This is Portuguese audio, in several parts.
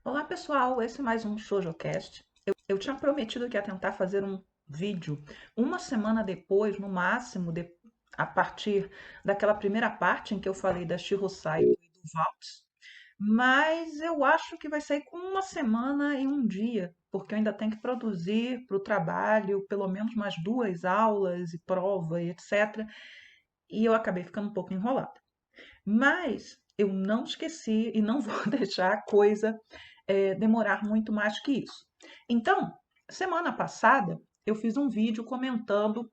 Olá pessoal, esse é mais um ShojoCast. Eu tinha prometido que ia tentar fazer um vídeo uma semana depois, no máximo, a partir daquela primeira parte em que eu falei da Shiro Saito e do Waltz, mas eu acho que vai sair com uma semana e um dia, porque eu ainda tenho que produzir para o trabalho pelo menos mais duas aulas e prova e etc. E eu acabei ficando um pouco enrolada. Mas eu não esqueci e não vou deixar a coisa demorar muito mais que isso. Então, semana passada, eu fiz um vídeo comentando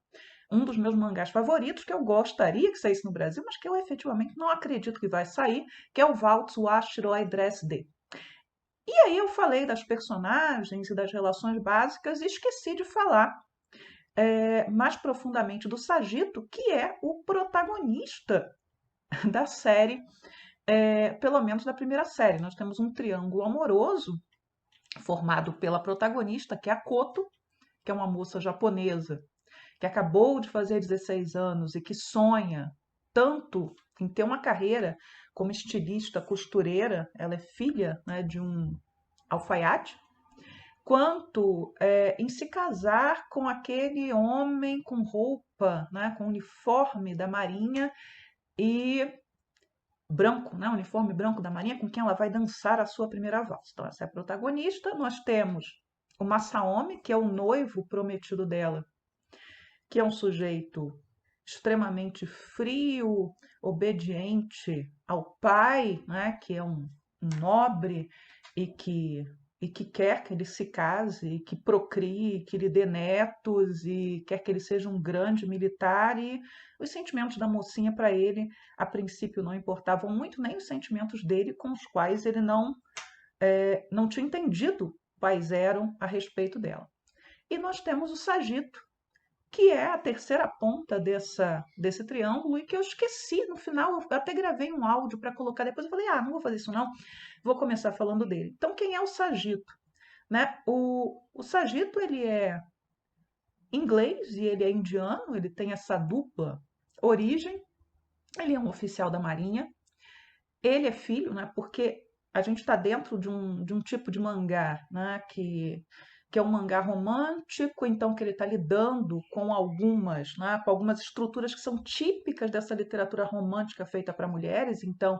um dos meus mangás favoritos, que eu gostaria que saísse no Brasil, mas que eu efetivamente não acredito que vai sair, que é o Waltz wa Shiroi Dress D. E aí eu falei das personagens e das relações básicas e esqueci de falar mais profundamente do Sagito, que é o protagonista da série, pelo menos da primeira série. Nós temos um triângulo amoroso formado pela protagonista, que é a Koto, que é uma moça japonesa que acabou de fazer 16 anos e que sonha tanto em ter uma carreira como estilista, costureira. Ela é filha, né, de um alfaiate, quanto em se casar com aquele homem com roupa, né, com uniforme da Marinha e branco, né, uniforme branco da Marinha, com quem ela vai dançar a sua primeira valsa. Então, essa é a protagonista. Nós temos o Masaomi, que é o noivo prometido dela, que é um sujeito extremamente frio, obediente ao pai, né, que é um nobre e que quer que ele se case, e que procrie, que lhe dê netos e quer que ele seja um grande militar. E os sentimentos da mocinha para ele, a princípio, não importavam muito, nem os sentimentos dele, com os quais ele não tinha entendido quais eram a respeito dela. E nós temos o Sagito, que é a terceira ponta desse triângulo e que eu esqueci no final. Eu até gravei um áudio para colocar depois. Eu falei, não vou fazer isso não, vou começar falando dele. Então, quem é o Sagito? Né? O Sagito, ele é inglês e ele é indiano, ele tem essa dupla origem. Ele é um oficial da Marinha. Ele é filho, né? Porque a gente está dentro de um tipo de mangá, né? Que é um mangá romântico, então que ele está lidando com algumas estruturas que são típicas dessa literatura romântica feita para mulheres. Então,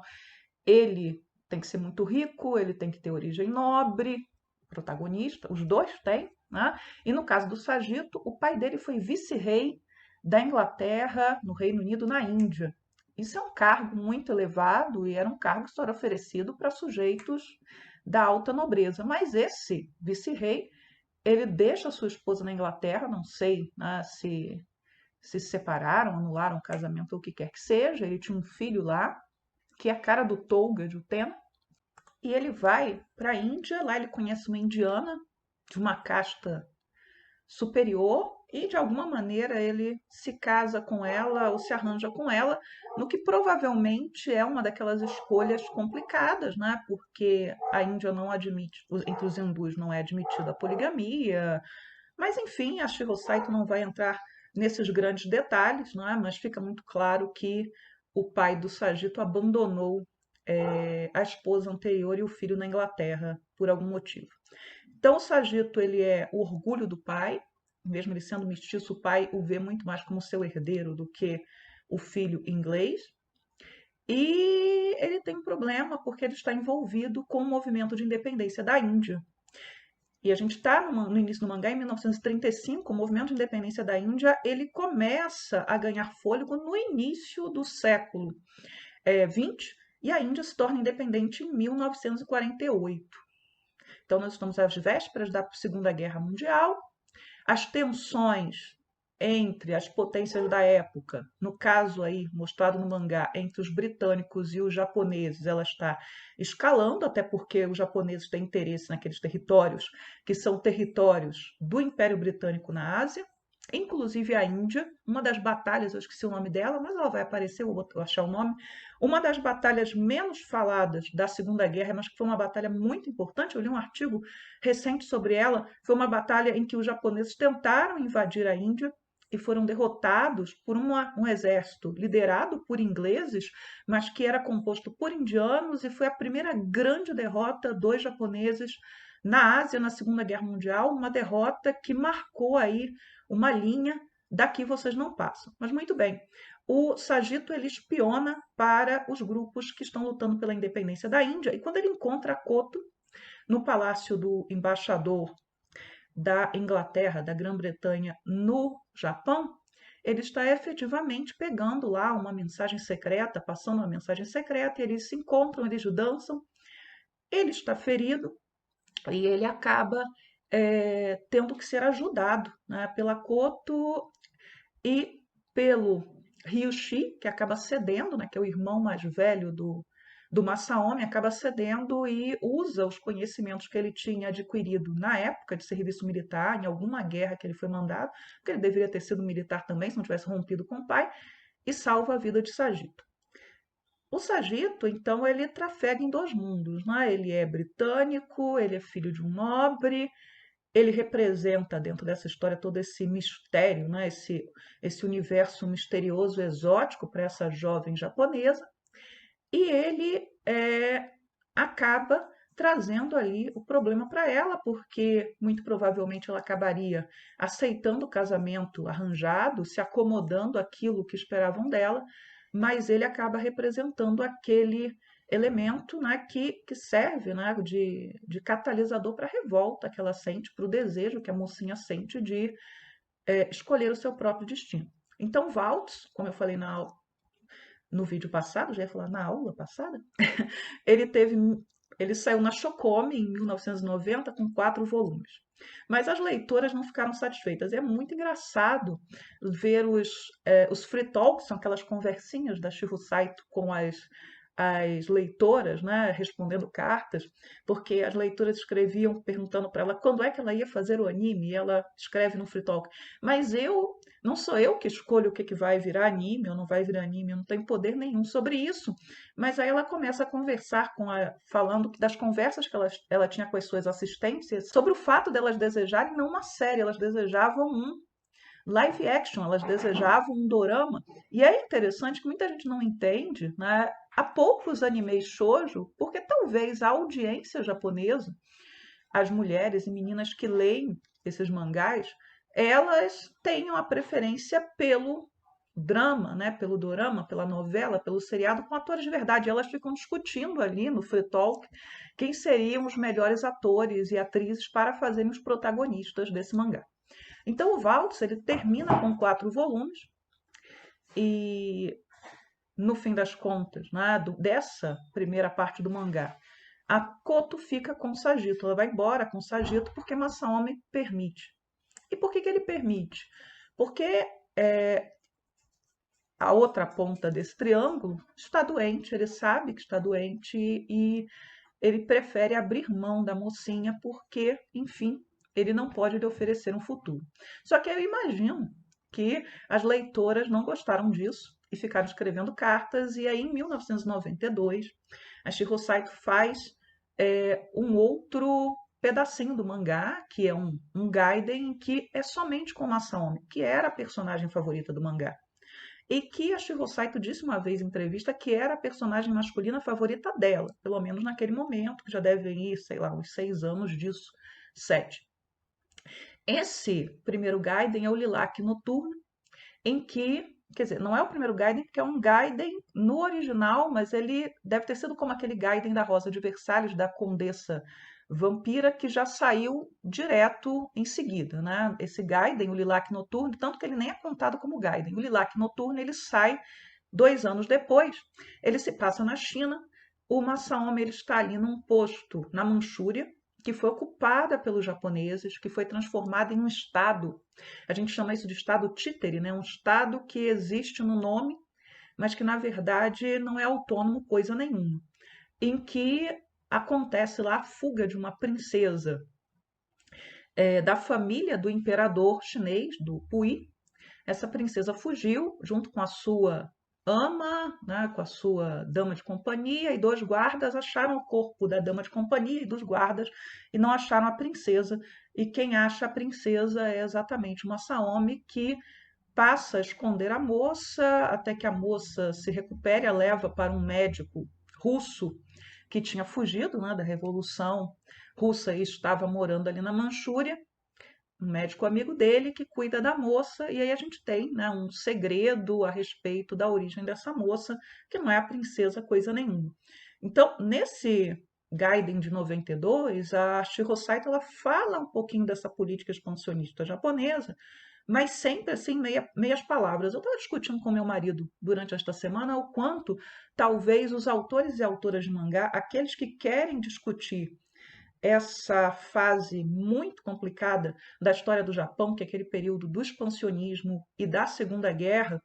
ele tem que ser muito rico, ele tem que ter origem nobre, protagonista, os dois têm, né? E no caso do Sagito, o pai dele foi vice-rei da Inglaterra, no Reino Unido, na Índia. Isso é um cargo muito elevado e era um cargo que só era oferecido para sujeitos da alta nobreza. Mas esse vice-rei, ele deixa a sua esposa na Inglaterra, não sei, né, se separaram, anularam o casamento ou o que quer que seja. Ele tinha um filho lá, que é a cara do Tolga de Utena, e ele vai para a Índia. Lá ele conhece uma indiana de uma casta superior e de alguma maneira ele se casa com ela ou se arranja com ela, no que provavelmente é uma daquelas escolhas complicadas, né? Porque a Índia não admite, entre os hindus não é admitida a poligamia, mas enfim, a Shiro Saito não vai entrar nesses grandes detalhes, não é? Mas fica muito claro que o pai do Sagito abandonou a esposa anterior e o filho na Inglaterra por algum motivo. Então, o Sagito, ele é o orgulho do pai, mesmo ele sendo mestiço, o pai o vê muito mais como seu herdeiro do que o filho inglês. E ele tem um problema porque ele está envolvido com o movimento de independência da Índia. E a gente está no início do mangá, em 1935, o movimento de independência da Índia, ele começa a ganhar fôlego no início do século XX, e a Índia se torna independente em 1948. Então, nós estamos às vésperas da Segunda Guerra Mundial. As tensões entre as potências da época, no caso aí mostrado no mangá, entre os britânicos e os japoneses, ela está escalando, até porque os japoneses têm interesse naqueles territórios que são territórios do Império Britânico na Ásia, inclusive a Índia. Uma das batalhas, eu esqueci o nome dela, mas ela vai aparecer, eu vou achar o nome. Uma das batalhas menos faladas da Segunda Guerra, mas que foi uma batalha muito importante, eu li um artigo recente sobre ela, foi uma batalha em que os japoneses tentaram invadir a Índia e foram derrotados por um exército liderado por ingleses, mas que era composto por indianos, e foi a primeira grande derrota dos japoneses na Ásia na Segunda Guerra Mundial, uma derrota que marcou aí uma linha: daqui vocês não passam. Mas muito bem, o Sagito ele espiona para os grupos que estão lutando pela independência da Índia, e quando ele encontra Koto no palácio do embaixador da Inglaterra, da Grã-Bretanha, no Japão, ele está efetivamente pegando lá uma mensagem secreta, passando uma mensagem secreta, e eles se encontram, eles dançam. Ele está ferido e ele acaba tendo que ser ajudado, né, pela Koto e pelo Ryushi, que acaba cedendo, né, que é o irmão mais velho do Masaomi, acaba cedendo e usa os conhecimentos que ele tinha adquirido na época de serviço militar, em alguma guerra que ele foi mandado, porque ele deveria ter sido militar também, se não tivesse rompido com o pai, e salva a vida de Sagito. O Sagito, então, ele trafega em dois mundos, né? Ele é britânico, ele é filho de um nobre, ele representa dentro dessa história todo esse mistério, né? Esse universo misterioso, exótico para essa jovem japonesa, e ele acaba trazendo ali o problema para ela, porque muito provavelmente ela acabaria aceitando o casamento arranjado, se acomodando àquilo que esperavam dela, mas ele acaba representando aquele elemento, né, que serve, né, de catalisador para a revolta que ela sente, para o desejo que a mocinha sente de escolher o seu próprio destino. Então, Waltz, como eu falei no vídeo passado, já ia falar na aula passada, ele teve, ele saiu na Shokomi em 1990 com 4 volumes. Mas as leitoras não ficaram satisfeitas. É muito engraçado ver os free talks, são aquelas conversinhas da Shiho Saito com as leitoras, né, respondendo cartas, porque as leitoras escreviam perguntando para ela quando é que ela ia fazer o anime, e ela escreve no free talk: mas não sou eu que escolho o que vai virar anime ou não vai virar anime, eu não tenho poder nenhum sobre isso. Mas aí ela começa a conversar falando das conversas que ela tinha com as suas assistentes sobre o fato delas desejarem não uma série, elas desejavam um live action, elas desejavam um dorama. E é interessante que muita gente não entende, né? Há poucos animes shoujo, porque talvez a audiência japonesa, as mulheres e meninas que leem esses mangás, elas tenham a preferência pelo drama, né, pelo dorama, pela novela, pelo seriado com atores de verdade. Elas ficam discutindo ali no Free Talk quem seriam os melhores atores e atrizes para fazerem os protagonistas desse mangá. Então o Waltz ele termina com 4 volumes e no fim das contas, né, dessa primeira parte do mangá, a Koto fica com Sagito, ela vai embora com Sagito porque Masaomi permite. E por que ele permite? Porque a outra ponta desse triângulo está doente, ele sabe que está doente e ele prefere abrir mão da mocinha porque, enfim, ele não pode lhe oferecer um futuro. Só que eu imagino que as leitoras não gostaram disso e ficaram escrevendo cartas, e aí em 1992 a Shiho Saito faz um outro pedacinho do mangá, que é um Gaiden que é somente com Masaomi, que era a personagem favorita do mangá. E que a Shiho Saito disse uma vez em entrevista que era a personagem masculina favorita dela, pelo menos naquele momento, que já devem ir, sei lá, uns 6 anos disso, 7. Esse primeiro Gaiden é o Lilac Noturno, em que, quer dizer, não é o primeiro Gaiden, porque é um Gaiden no original, mas ele deve ter sido como aquele Gaiden da Rosa de Versalhes, da Condessa Vampira, que já saiu direto em seguida, né? Esse Gaiden, o Lilac Noturno, tanto que ele nem é contado como Gaiden. O Lilac Noturno, ele sai 2 anos depois, ele se passa na China. O Masaomi ele está ali num posto na Manchúria, que foi ocupada pelos japoneses, que foi transformada em um estado. A gente chama isso de estado títere, né? Um estado que existe no nome, mas que na verdade não é autônomo coisa nenhuma. Em que acontece lá a fuga de uma princesa da família do imperador chinês, do Puyi. Essa princesa fugiu junto com a sua ama, né, com a sua dama de companhia, e 2 guardas acharam o corpo da dama de companhia e dos guardas e não acharam a princesa. E quem acha a princesa é exatamente o Masaomi, que passa a esconder a moça até que a moça se recupere, a leva para um médico russo que tinha fugido, né, da Revolução Russa e estava morando ali na Manchúria, um médico amigo dele que cuida da moça, e aí a gente tem, né, um segredo a respeito da origem dessa moça, que não é a princesa coisa nenhuma. Então, nesse Gaiden de 92, a Shiro Saito ela fala um pouquinho dessa política expansionista japonesa, mas sempre assim, meias palavras. Eu estava discutindo com meu marido durante esta semana o quanto talvez os autores e autoras de mangá, aqueles que querem discutir essa fase muito complicada da história do Japão, que é aquele período do expansionismo e da Segunda Guerra,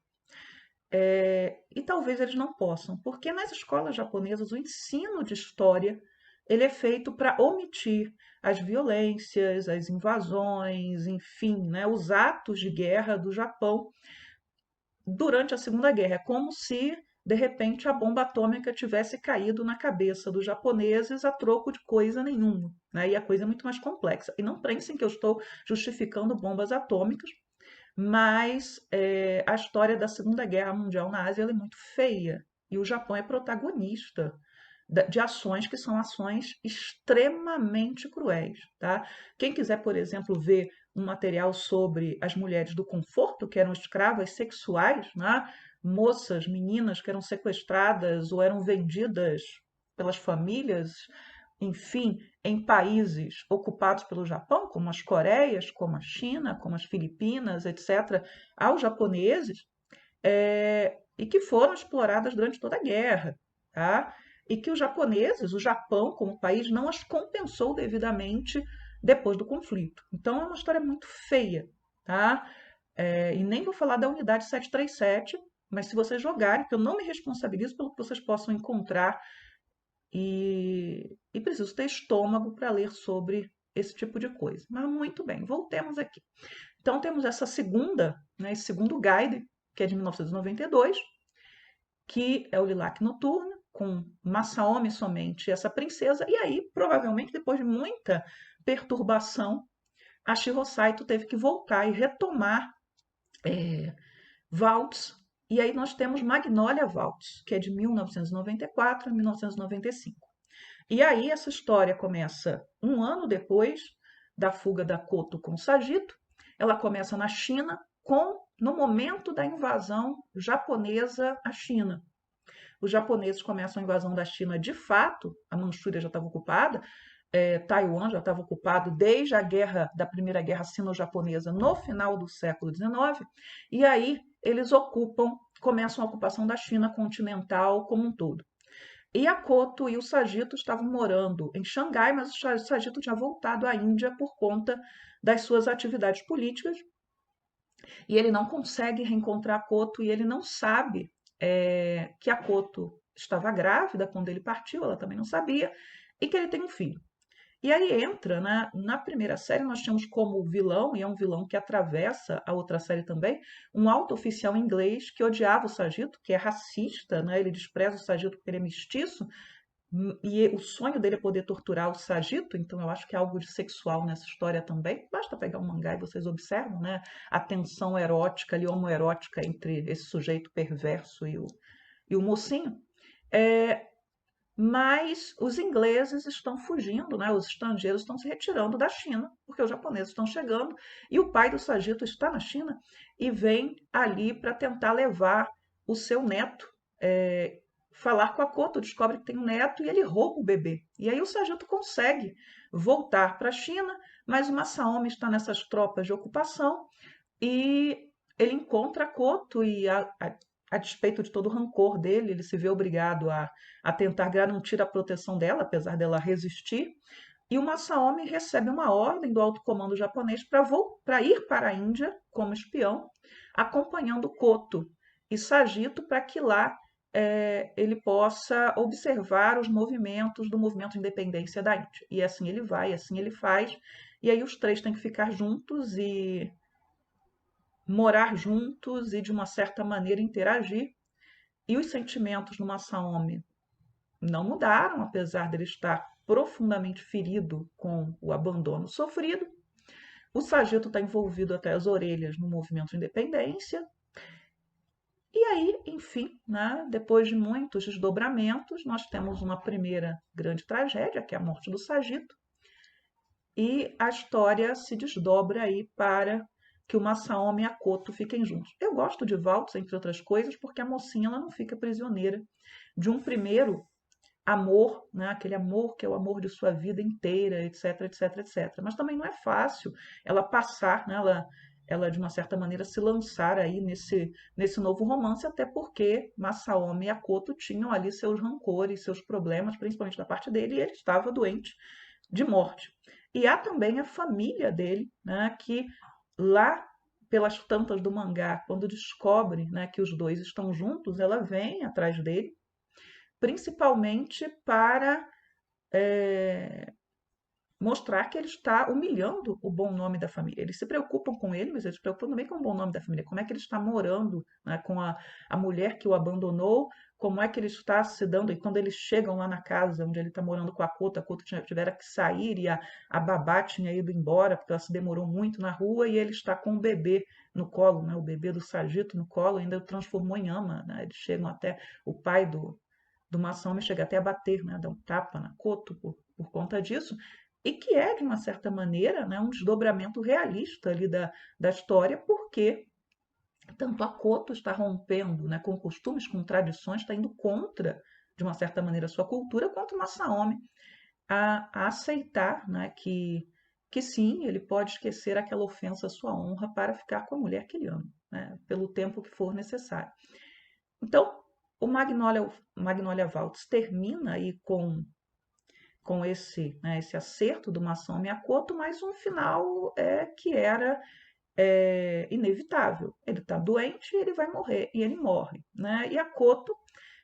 e talvez eles não possam, porque nas escolas japonesas o ensino de história ele é feito para omitir as violências, as invasões, enfim, né, os atos de guerra do Japão durante a Segunda Guerra. É como se, de repente, a bomba atômica tivesse caído na cabeça dos japoneses a troco de coisa nenhuma, né? E a coisa é muito mais complexa. E não pensem que eu estou justificando bombas atômicas, mas a história da Segunda Guerra Mundial na Ásia ela é muito feia. E o Japão é protagonista de ações que são ações extremamente cruéis, tá? Quem quiser, por exemplo, ver um material sobre as mulheres do conforto, que eram escravas sexuais, né? Moças, meninas que eram sequestradas ou eram vendidas pelas famílias, enfim, em países ocupados pelo Japão, como as Coreias, como a China, como as Filipinas, etc., aos japoneses, e que foram exploradas durante toda a guerra, tá? E que os japoneses, o Japão como país, não as compensou devidamente depois do conflito. Então é uma história muito feia, tá? E nem vou falar da unidade 737, mas se vocês jogarem, que eu não me responsabilizo pelo que vocês possam encontrar e preciso ter estômago para ler sobre esse tipo de coisa. Mas muito bem, voltemos aqui. Então temos essa segunda, né, esse segundo guide, que é de 1992, que é o Lilac Noturno, com Masaomi somente essa princesa, e aí, provavelmente, depois de muita perturbação, a Shiro Saito teve que voltar e retomar Waltz, e aí nós temos Magnolia Waltz, que é de 1994 a 1995. E aí essa história começa um ano depois da fuga da Koto com o Sagito. Ela começa na China no momento da invasão japonesa à China. Os japoneses começam a invasão da China de fato, a Manchúria já estava ocupada, Taiwan já estava ocupado desde a guerra da Primeira Guerra Sino-Japonesa no final do século XIX, e aí eles começam a ocupação da China continental como um todo. E a Koto e o Sagito estavam morando em Xangai, mas o Sagito tinha voltado à Índia por conta das suas atividades políticas. E ele não consegue reencontrar a Koto e ele não sabe que a Koto estava grávida quando ele partiu, ela também não sabia, e que ele tem um filho. E aí entra, né, na primeira série nós tínhamos como vilão, e é um vilão que atravessa a outra série também, um alto oficial inglês que odiava o Sagito, que é racista, né, ele despreza o Sagito porque ele é mestiço, e o sonho dele é poder torturar o Sagito, então eu acho que é algo de sexual nessa história também. Basta pegar um mangá e vocês observam, né, a tensão erótica ali, homoerótica entre esse sujeito perverso e o mocinho. É, mas os ingleses estão fugindo, né? Os estrangeiros estão se retirando da China, porque os japoneses estão chegando, e o pai do Sagito está na China e vem ali para tentar levar o seu neto, falar com a Koto, descobre que tem um neto e ele rouba o bebê. E aí o Sagito consegue voltar para a China, mas o Masaomi está nessas tropas de ocupação e ele encontra a Koto e a despeito de todo o rancor dele, ele se vê obrigado a tentar garantir a proteção dela, apesar dela resistir. E o Masaomi recebe uma ordem do alto comando japonês para ir para a Índia como espião, acompanhando Koto e Sagito para que lá ele possa observar os movimentos do movimento de independência da Índia. E assim ele vai, assim ele faz. E aí os três têm que ficar juntos e morar juntos e, de uma certa maneira, interagir. E os sentimentos do Masaomi não mudaram, apesar dele estar profundamente ferido com o abandono sofrido. O Sagito está envolvido até as orelhas no movimento de independência. E aí, enfim, né, depois de muitos desdobramentos, nós temos uma primeira grande tragédia, que é a morte do Sagito, e a história se desdobra aí para que o Masaomi e a Koto fiquem juntos. Eu gosto de Waltz, entre outras coisas, porque a mocinha ela não fica prisioneira de um primeiro amor, né? Aquele amor que é o amor de sua vida inteira, etc, etc, etc. Mas também não é fácil ela passar, né? Ela de uma certa maneira se lançar aí nesse novo romance, até porque Masaomi e Akoto tinham ali seus rancores, seus problemas, principalmente da parte dele, e ele estava doente de morte. E há também a família dele, né? Que lá pelas tantas do mangá, quando descobre, né, que os dois estão juntos, ela vem atrás dele principalmente para mostrar que ele está humilhando o bom nome da família. Eles se preocupam com ele, mas eles se preocupam também com o bom nome da família. Como é que ele está morando, né, com a mulher que o abandonou, como é que ele está se dando, e quando eles chegam lá na casa onde ele está morando com a Koto tivera que sair e a babá tinha ido embora, porque ela se demorou muito na rua, e ele está com o bebê no colo, né, o bebê do Sagito no colo, ainda o transformou em ama, né, eles chegam até, o pai do Massami chega até a bater, né, dar um tapa na Koto por conta disso, e que é, de uma certa maneira, né, um desdobramento realista ali da história, porque tanto a Koto está rompendo, né, com costumes, com tradições, está indo contra, de uma certa maneira, a sua cultura, quanto o Masaomi a aceitar, né, que sim, ele pode esquecer aquela ofensa à sua honra para ficar com a mulher que ele ama, né, pelo tempo que for necessário. Então, o Magnolia Waltz termina aí com esse, né, esse acerto do Masami Akoto, mas um final que era inevitável. Ele está doente e ele vai morrer, e ele morre. Né? E Akoto,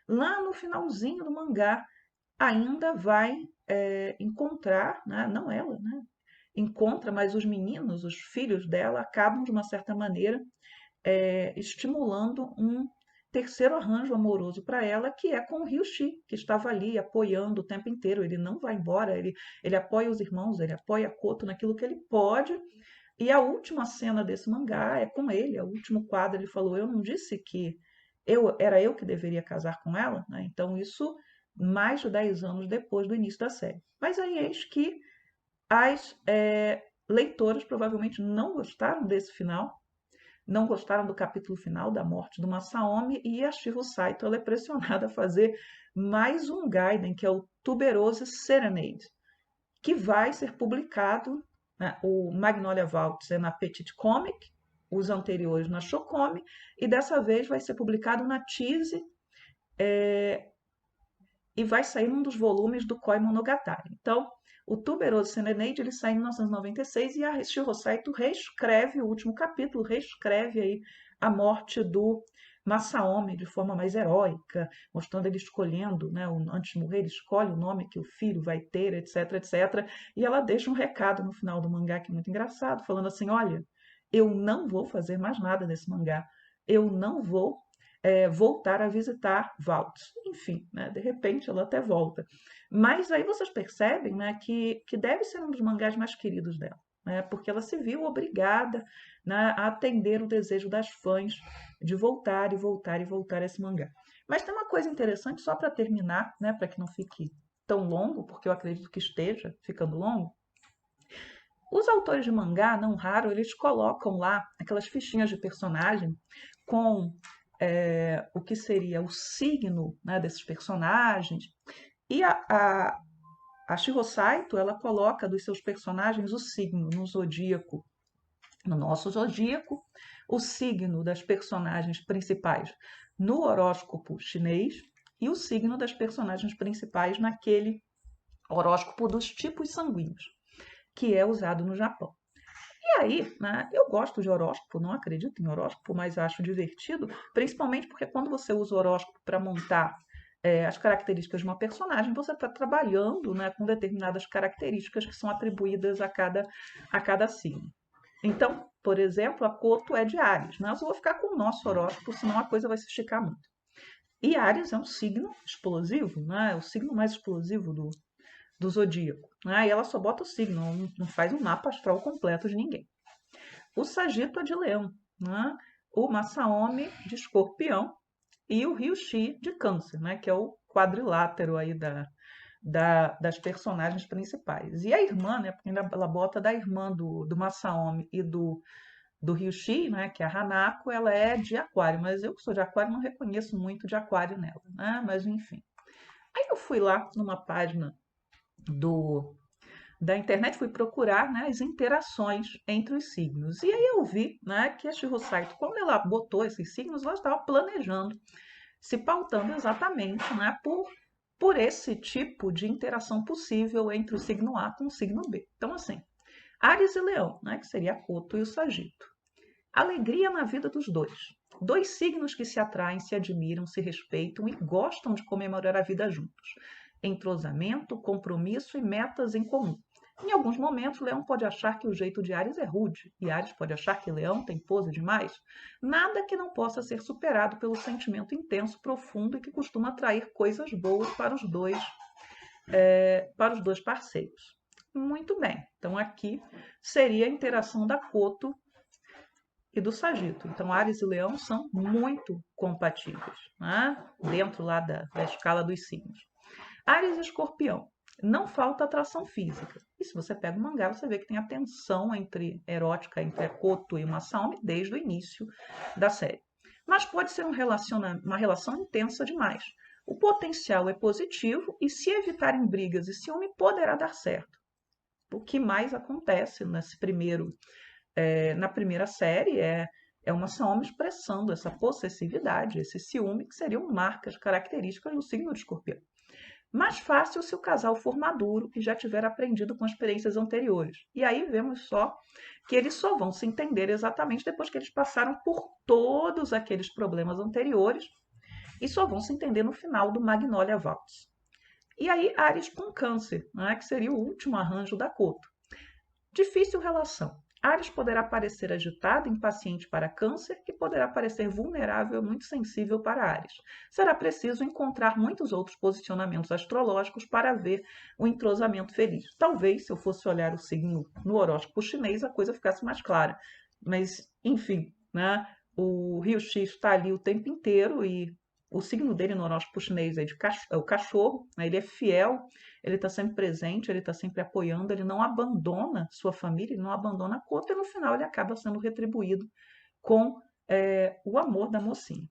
lá no finalzinho do mangá, ainda vai encontrar, né, não ela, né, encontra, mas os meninos, os filhos dela, acabam, de uma certa maneira, estimulando um terceiro arranjo amoroso para ela, que é com o Ryushi, que estava ali apoiando o tempo inteiro. Ele não vai embora, ele apoia os irmãos, ele apoia a Koto naquilo que ele pode. E a última cena desse mangá é com ele, o último quadro, ele falou: Eu não disse que era eu que deveria casar com ela? Né? Então, isso mais de 10 anos depois do início da série. Mas aí eis que as leitoras provavelmente não gostaram desse final, não gostaram do capítulo final da morte do Masaomi, e a Shiro Saito ela é pressionada a fazer mais um Gaiden, que é o Tuberose Serenade, que vai ser publicado, né, o Magnolia Waltz é na Petit Comic, os anteriores na Shokomi, e dessa vez vai ser publicado na Tease, e vai sair num dos volumes do Koi Monogatari. Então, o Tuberose Serenade ele sai em 1996 e a Shiro Saito reescreve o último capítulo, reescreve aí a morte do Masaomi de forma mais heróica, mostrando ele escolhendo, né, antes de morrer, ele escolhe o nome que o filho vai ter, etc, etc. E ela deixa um recado no final do mangá que é muito engraçado, falando assim: olha, eu não vou fazer mais nada nesse mangá, eu não vou voltar a visitar Waltz. Enfim, né, de repente ela até volta. Mas aí vocês percebem, né, que deve ser um dos mangás mais queridos dela, né, porque ela se viu obrigada, né, a atender o desejo das fãs de voltar e voltar e voltar a esse mangá. Mas tem uma coisa interessante, só para terminar, né, para que não fique tão longo, porque eu acredito que esteja ficando longo. Os autores de mangá, não raro, eles colocam lá aquelas fichinhas de personagem com o que seria o signo, né, desses personagens. E a Shiro Saito, ela coloca dos seus personagens o signo no zodíaco, no nosso zodíaco, o signo das personagens principais no horóscopo chinês e o signo das personagens principais naquele horóscopo dos tipos sanguíneos, que é usado no Japão. E aí, né, eu gosto de horóscopo, não acredito em horóscopo, mas acho divertido, principalmente porque quando você usa o horóscopo para montar as características de uma personagem, você está trabalhando, né, com determinadas características que são atribuídas a cada signo. Então, por exemplo, a Koto é de Áries, né? Eu só vou ficar com o nosso horóscopo, senão a coisa vai se esticar muito. E Áries é um signo explosivo, né? É o signo mais explosivo do zodíaco. Né? E ela só bota o signo, não faz um mapa astral completo de ninguém. o Sagito é de Leão, né? O Masaomi de Escorpião e o Ryushi de Câncer, né? Que é o quadrilátero aí das personagens principais. E a irmã, né? Porque ainda ela bota da irmã do Masaomi e do Ryushi, né? Que é a Hanako, ela é de Aquário, mas eu que sou de Aquário não reconheço muito de Aquário nela, né? Mas enfim. Aí eu fui lá numa página da internet, fui procurar, né, as interações entre os signos. E aí eu vi, né, que a Shihiro Saito, quando ela botou esses signos, ela estava planejando, se pautando exatamente, né, por esse tipo de interação possível entre o signo A com o signo B. Então, assim, Áries e Leão, né, que seria a Coto e o Sagito. Alegria na vida dos dois. Dois signos que se atraem, se admiram, se respeitam e gostam de comemorar a vida juntos. Entrosamento, compromisso e metas em comum. Em alguns momentos, Leão pode achar que o jeito de Áries é rude, e Áries pode achar que Leão tem pose demais. Nada que não possa ser superado pelo sentimento intenso, profundo e que costuma atrair coisas boas para os dois parceiros. Muito bem, então aqui seria a interação da Coto e do Sagito. Então, Áries e Leão são muito compatíveis, né? Dentro lá da escala dos signos. Áries e Escorpião. Não falta atração física. E se você pega o mangá, você vê que tem a tensão erótica entre a Koto e o Masaomi desde o início da série. Mas pode ser uma relação intensa demais. O potencial é positivo e se evitarem brigas e ciúme, poderá dar certo. O que mais acontece na primeira série é uma Saomi expressando essa possessividade, esse ciúme, que seriam marcas características do signo de Escorpião. Mais fácil se o casal for maduro e já tiver aprendido com experiências anteriores. E aí vemos só que eles só vão se entender exatamente depois que eles passaram por todos aqueles problemas anteriores e só vão se entender no final do Magnolia Waltz. E aí Áries com Câncer, né, que seria o último arranjo da Koto. Difícil relação. Áries poderá parecer agitado, impaciente para Câncer e poderá parecer vulnerável, muito sensível para Áries. Será preciso encontrar muitos outros posicionamentos astrológicos para ver o entrosamento feliz. Talvez, se eu fosse olhar o signo no horóscopo chinês, a coisa ficasse mais clara. Mas, enfim, né? O Ryushi está ali o tempo inteiro e o signo dele no horóscopo chinês é o cachorro, né? Ele é fiel, ele está sempre presente, ele está sempre apoiando, ele não abandona sua família, ele não abandona a Koto e no final ele acaba sendo retribuído com o amor da mocinha.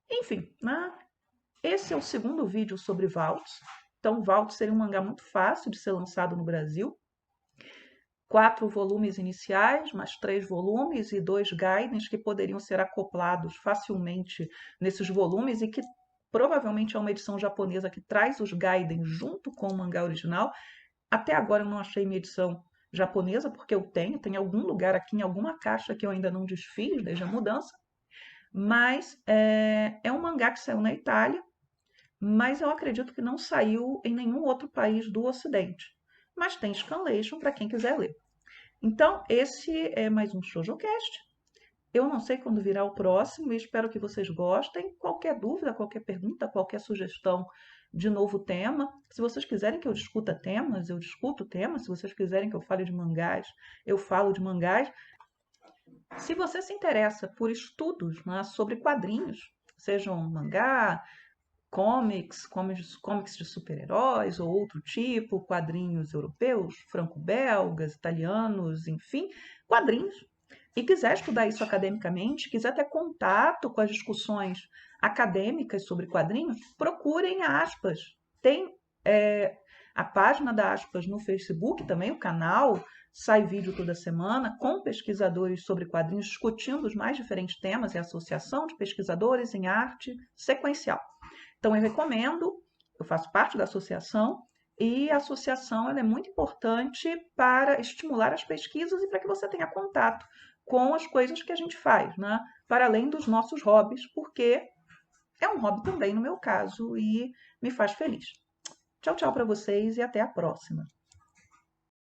Enfim, né? Esse é o segundo vídeo sobre Waltz. Então, Waltz seria um mangá muito fácil de ser lançado no Brasil. 4 volumes iniciais, mais 3 volumes e 2 gaidens que poderiam ser acoplados facilmente nesses volumes e que provavelmente é uma edição japonesa que traz os gaidens junto com o mangá original. Até agora eu não achei minha edição japonesa, porque eu tenho em algum lugar aqui, em alguma caixa que eu ainda não desfiz desde a mudança. Mas é um mangá que saiu na Itália, mas eu acredito que não saiu em nenhum outro país do Ocidente. Mas tem scanlation para quem quiser ler. Então, esse é mais um ShoujoCast. Eu não sei quando virá o próximo e espero que vocês gostem. Qualquer dúvida, qualquer pergunta, qualquer sugestão de novo tema. Se vocês quiserem que eu discuta temas, eu discuto temas. Se vocês quiserem que eu fale de mangás, eu falo de mangás. Se você se interessa por estudos, né, sobre quadrinhos, sejam mangá, comics de super-heróis ou outro tipo, quadrinhos europeus, franco-belgas, italianos, enfim, quadrinhos, e quiser estudar isso academicamente, quiser ter contato com as discussões acadêmicas sobre quadrinhos, procurem a Aspas. Tem a página da Aspas no Facebook também, o canal, sai vídeo toda semana com pesquisadores sobre quadrinhos discutindo os mais diferentes temas e a associação de pesquisadores em arte sequencial. Então, eu recomendo, eu faço parte da associação, e a associação ela é muito importante para estimular as pesquisas e para que você tenha contato com as coisas que a gente faz, né? Para além dos nossos hobbies, porque é um hobby também no meu caso e me faz feliz. Tchau, tchau para vocês e até a próxima.